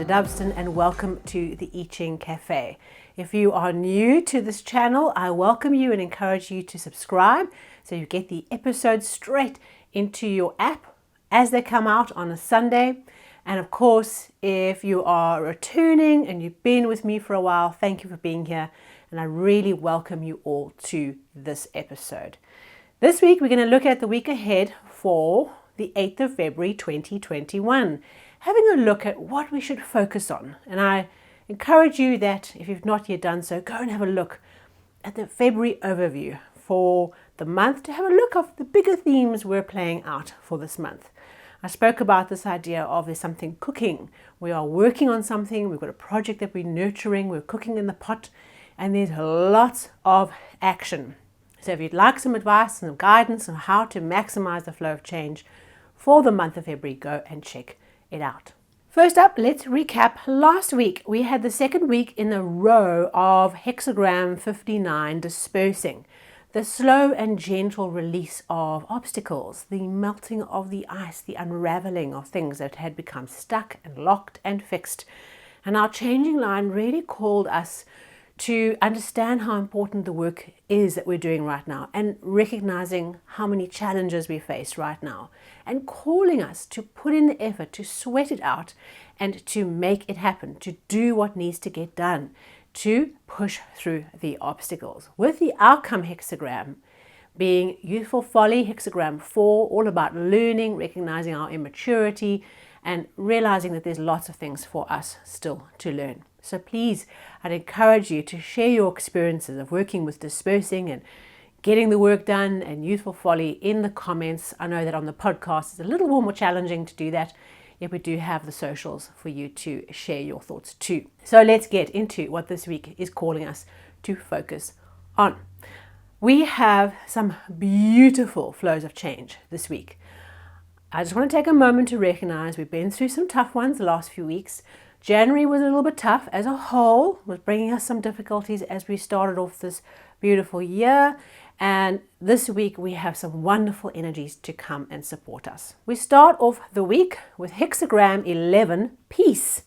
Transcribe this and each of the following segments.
Amanda Dubston and welcome to the I Ching Cafe. If you are new to this channel, I welcome you and encourage you to subscribe so you get the episodes straight into your app as they come out on a Sunday. And of course, if you are returning and you've been with me for a while, thank you for being here. And I really welcome you all to this episode. This week, we're going to look at the week ahead for the 8th of February 2021, having a look at what we should focus on. And I encourage you that if you've not yet done so, go and have a look at the February overview for the month to have a look at the bigger themes we're playing out for this month. I spoke about this idea of there's something cooking. We are working on something, we've got a project that we're nurturing, we're cooking in the pot, and there's lots of action. So if you'd like some advice and some guidance on how to maximize the flow of change for the month of February, go and check it out. First up, let's recap. Last week, we had the second week in a row of Hexagram 59 dispersing. The slow and gentle release of obstacles, the melting of the ice, the unraveling of things that had become stuck and locked and fixed. And our changing line really called us to understand how important the work is that we're doing right now and recognizing how many challenges we face right now and calling us to put in the effort, to sweat it out and to make it happen, to do what needs to get done, to push through the obstacles. With the outcome hexagram being youthful folly, hexagram 4, all about learning, recognizing our immaturity and realizing that there's lots of things for us still to learn. So please, I'd encourage you to share your experiences of working with dispersing and getting the work done and youthful folly in the comments. I know that on the podcast it's a little more challenging to do that, yet we do have the socials for you to share your thoughts too. So let's get into what this week is calling us to focus on. We have some beautiful flows of change this week. I just want to take a moment to recognize we've been through some tough ones the last few weeks. January was a little bit tough as a whole, was bringing us some difficulties as we started off this beautiful year. And this week we have some wonderful energies to come and support us. We start off the week with hexagram 11, peace.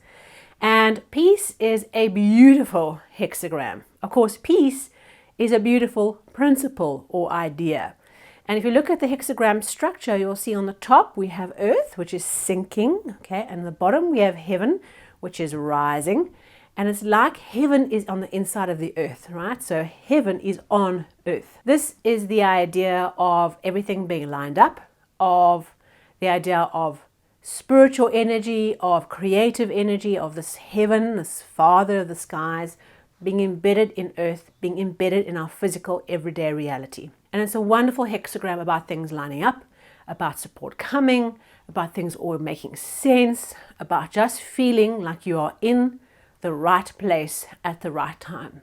And peace is a beautiful hexagram. Of course, peace is a beautiful principle or idea. And if you look at the hexagram structure, you'll see on the top we have earth, which is sinking, okay, and the bottom we have heaven, which is rising. And it's like heaven is on the inside of the earth, right? So heaven is on earth. This is the idea of everything being lined up, of the idea of spiritual energy, of creative energy, of this heaven, this Father of the skies, being embedded in earth, being embedded in our physical everyday reality. And it's a wonderful hexagram about things lining up, about support coming, about things all making sense, about just feeling like you are in the right place at the right time.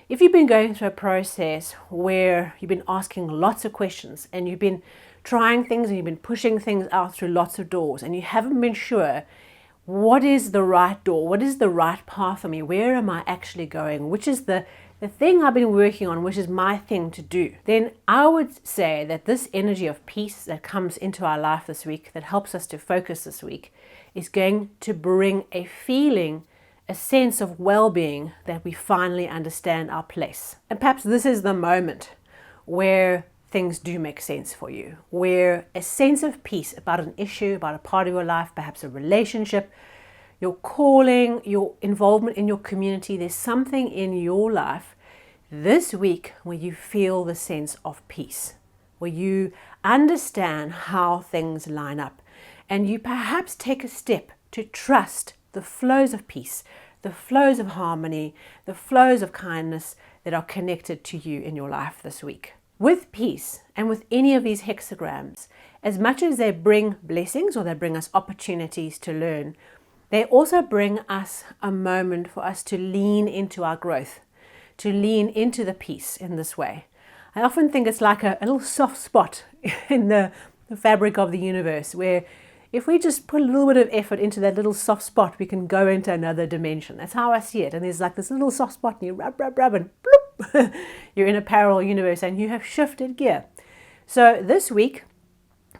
If you've been going through a process where you've been asking lots of questions and you've been trying things and you've been pushing things out through lots of doors and you haven't been sure what is the right door, what is the right path for me, where am I actually going, which is the thing I've been working on, which is my thing to do, then I would say that this energy of peace that comes into our life this week, that helps us to focus this week, is going to bring a feeling, a sense of well-being that we finally understand our place. And perhaps this is the moment where things do make sense for you, where a sense of peace about an issue, about a part of your life, perhaps a relationship, your calling, your involvement in your community, there's something in your life this week where you feel the sense of peace, where you understand how things line up, and you perhaps take a step to trust the flows of peace, the flows of harmony, the flows of kindness that are connected to you in your life this week. With peace and with any of these hexagrams, as much as they bring blessings or they bring us opportunities to learn, they also bring us a moment for us to lean into our growth, to lean into the peace in this way. I often think it's like a little soft spot in the fabric of the universe where if we just put a little bit of effort into that little soft spot, we can go into another dimension. That's how I see it. And there's like this little soft spot and you rub, and bloop, you're in a parallel universe and you have shifted gear. So this week,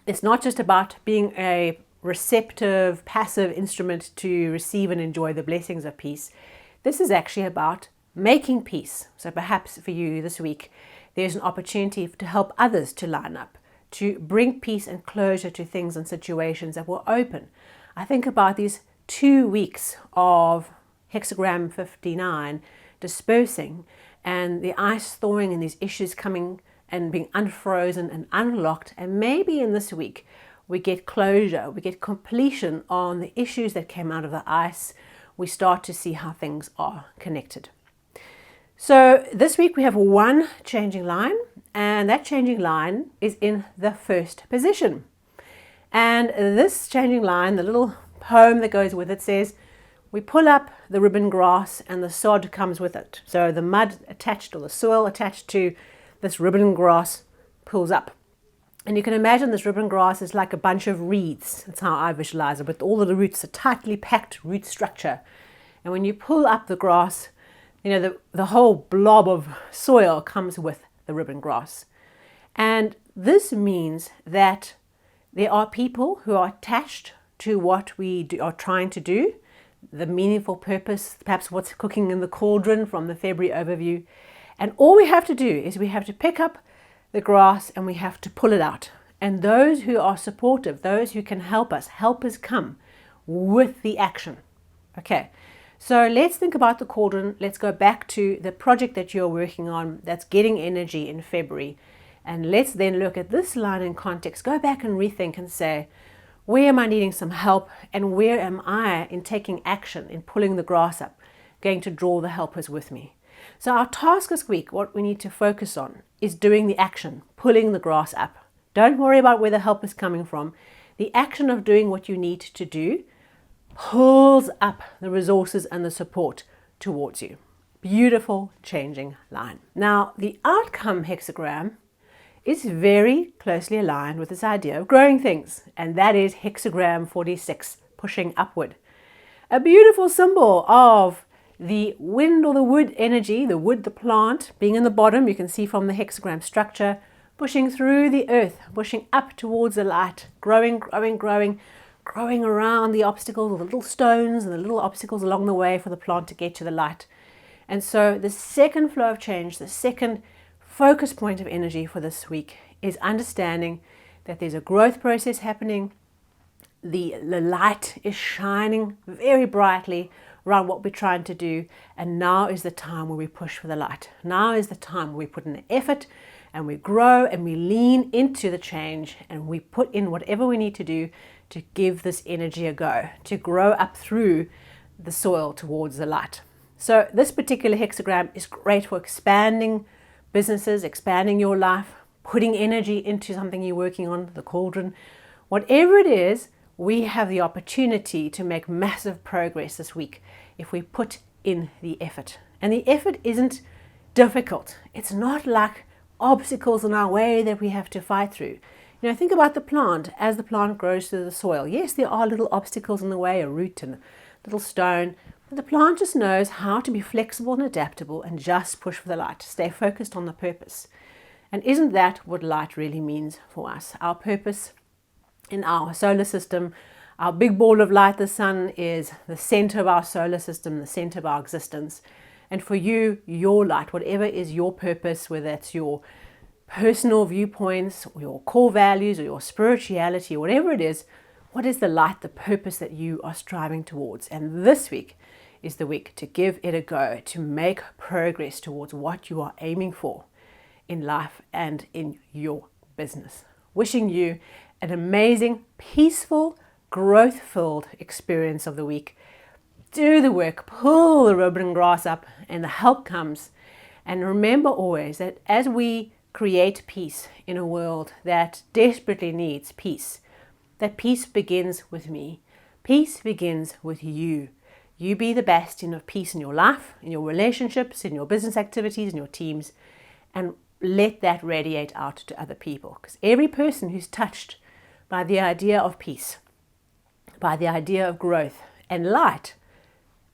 it's not just about being a receptive, passive instrument to receive and enjoy the blessings of peace. This is actually about making peace. So perhaps for you this week, there's an opportunity to help others to line up, to bring peace and closure to things and situations that were open. I think about these 2 weeks of Hexagram 59 dispersing and the ice thawing and these issues coming and being unfrozen and unlocked. And maybe in this week, we get closure, we get completion on the issues that came out of the ice. We start to see how things are connected. So this week we have one changing line, and that changing line is in the first position. And this changing line, the little poem that goes with it says, we pull up the ribbon grass and the sod comes with it. So the mud attached, or the soil attached to this ribbon grass, pulls up. And you can imagine this ribbon grass is like a bunch of reeds. That's how I visualize it, with all of the roots, a tightly packed root structure. And when you pull up the grass, the whole blob of soil comes with the ribbon grass. And this means that there are people who are attached to what we are trying to do, the meaningful purpose, perhaps what's cooking in the cauldron from the February overview. And all we have to do is we have to pick up the grass and we have to pull it out. And those who are supportive, those who can help us come with the action. Okay. So let's think about the cauldron. Let's go back to the project that you're working on that's getting energy in February. And let's then look at this line in context. Go back and rethink and say, where am I needing some help? And where am I, in taking action, in pulling the grass up, going to draw the helpers with me? So our task this week, what we need to focus on, is doing the action, pulling the grass up. Don't worry about where the help is coming from. The action of doing what you need to do pulls up the resources and the support towards you. Beautiful changing line. Now, the outcome hexagram is very closely aligned with this idea of growing things, and that is hexagram 46, pushing upward. A beautiful symbol of the wind or the wood energy, the wood, the plant, being in the bottom, you can see from the hexagram structure, pushing through the earth, pushing up towards the light, growing around the obstacles, the little stones and the little obstacles along the way for the plant to get to the light. And so the second flow of change, the second focus point of energy for this week is understanding that there's a growth process happening. The light is shining very brightly around what we're trying to do. And now is the time where we push for the light. Now is the time where we put in the effort and we grow and we lean into the change and we put in whatever we need to do to give this energy a go, to grow up through the soil towards the light. So this particular hexagram is great for expanding businesses, expanding your life, putting energy into something you're working on, the cauldron. Whatever it is, we have the opportunity to make massive progress this week if we put in the effort. And the effort isn't difficult. It's not like obstacles in our way that we have to fight through. Think about the plant as the plant grows through the soil. Yes, there are little obstacles in the way, a root and a little stone, but the plant just knows how to be flexible and adaptable and just push for the light, stay focused on the purpose. And isn't that what light really means for us? Our purpose in our solar system, our big ball of light, the sun, is the center of our solar system, the center of our existence. And for you, your light, whatever is your purpose, whether it's your personal viewpoints, or your core values, or your spirituality, or whatever it is, what is the light, the purpose that you are striving towards? And this week is the week to give it a go, to make progress towards what you are aiming for in life and in your business. Wishing you an amazing, peaceful, growth-filled experience of the week. Do the work, pull the ribbon grass up, and the help comes. And remember always that as we create peace in a world that desperately needs peace, that peace begins with me. Peace begins with you. You be the bastion of peace in your life, in your relationships, in your business activities, in your teams, and let that radiate out to other people. Because every person who's touched by the idea of peace, by the idea of growth and light,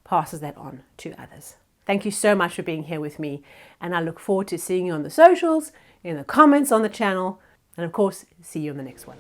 passes that on to others. Thank you so much for being here with me, and I look forward to seeing you on the socials, in the comments on the channel, and of course, see you on the next one.